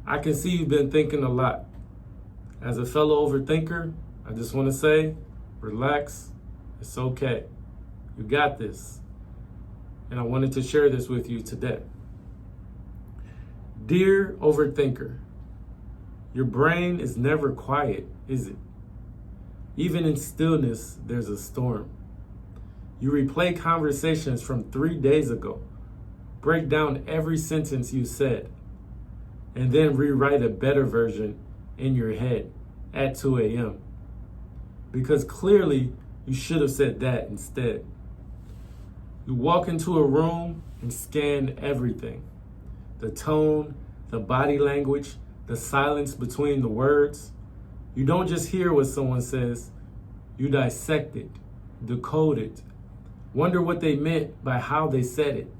I can see you've been thinking a lot. As a fellow overthinker, I just want to say, relax. It's okay. You got this. And I wanted to share this with you today. Dear overthinker, your brain is never quiet, is it? Even in stillness, there's a storm. You replay conversations from 3 days ago, break down every sentence you said, and then rewrite a better version in your head at 2 a.m. Because clearly you should have said that instead. You walk into a room and scan everything. The tone, the body language, the silence between the words. You don't just hear what someone says, you dissect it, decode it, wonder what they meant by how they said it,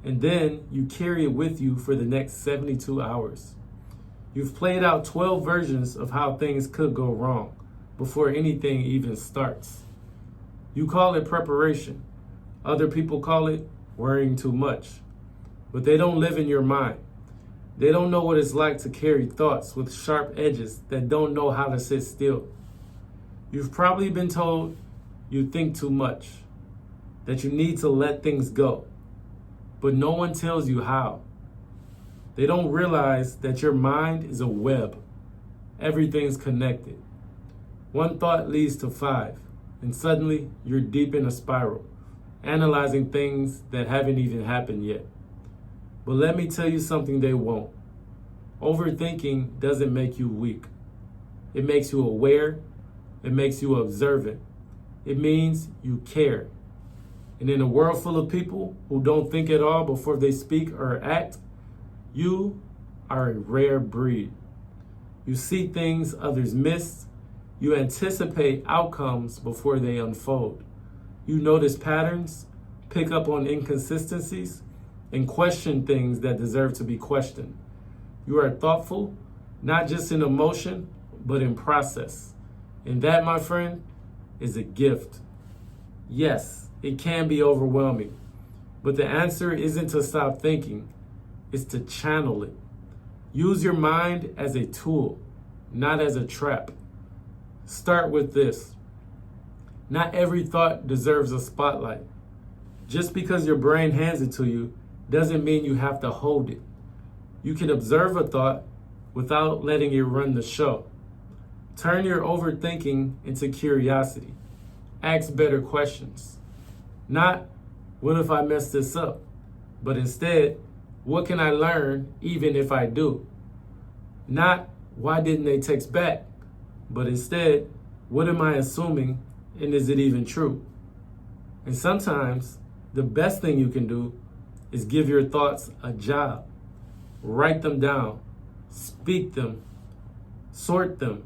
and then you carry it with you for the next 72 hours. You've played out 12 versions of how things could go wrong before anything even starts. You call it preparation. Other people call it worrying too much. But they don't live in your mind. They don't know what it's like to carry thoughts with sharp edges that don't know how to sit still. You've probably been told you think too much, that you need to let things go, but no one tells you how. They don't realize that your mind is a web. Everything's connected. One thought leads to 5, and suddenly you're deep in a spiral, analyzing things that haven't even happened yet. But let me tell you something they won't. Overthinking doesn't make you weak. It makes you aware. It makes you observant. It means you care. And in a world full of people who don't think at all before they speak or act, you are a rare breed. You see things others miss. You anticipate outcomes before they unfold. You notice patterns, pick up on inconsistencies, and question things that deserve to be questioned. You are thoughtful, not just in emotion, but in process. And that, my friend, is a gift. Yes, it can be overwhelming, but the answer isn't to stop thinking, it's to channel it. Use your mind as a tool, not as a trap. Start with this. Not every thought deserves a spotlight. Just because your brain hands it to you doesn't mean you have to hold it. You can observe a thought without letting it run the show. Turn your overthinking into curiosity. Ask better questions. Not, what if I mess this up? But instead, what can I learn even if I do? Not, why didn't they text back? But instead, what am I assuming and is it even true? And sometimes the best thing you can do is give your thoughts a job. Write them down, speak them, sort them.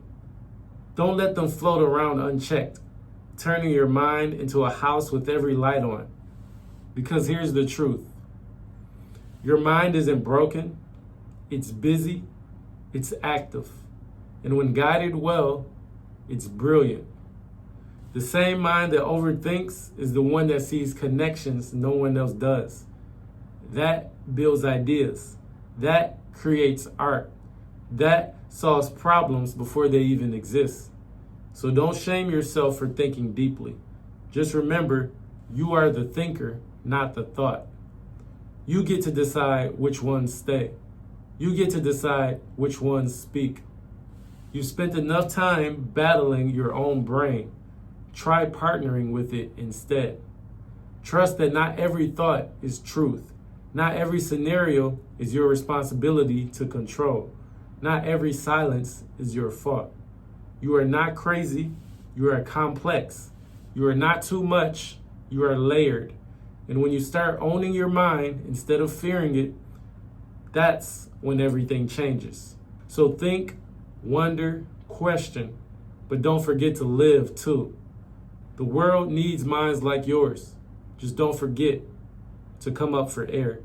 Don't let them float around unchecked, turning your mind into a house with every light on. Because here's the truth. Your mind isn't broken, it's busy, it's active. And when guided well, it's brilliant. The same mind that overthinks is the one that sees connections no one else does. That builds ideas. That creates art. That solves problems before they even exist. So don't shame yourself for thinking deeply. Just remember, you are the thinker, not the thought. You get to decide which ones stay. You get to decide which ones speak. You've spent enough time battling your own brain. Try partnering with it instead. Trust that not every thought is truth. Not every scenario is your responsibility to control. Not every silence is your fault. You are not crazy. You are complex. You are not too much. You are layered. And when you start owning your mind instead of fearing it, that's when everything changes. So think, wonder, question, but don't forget to live too. The world needs minds like yours. Just don't forget to come up for air.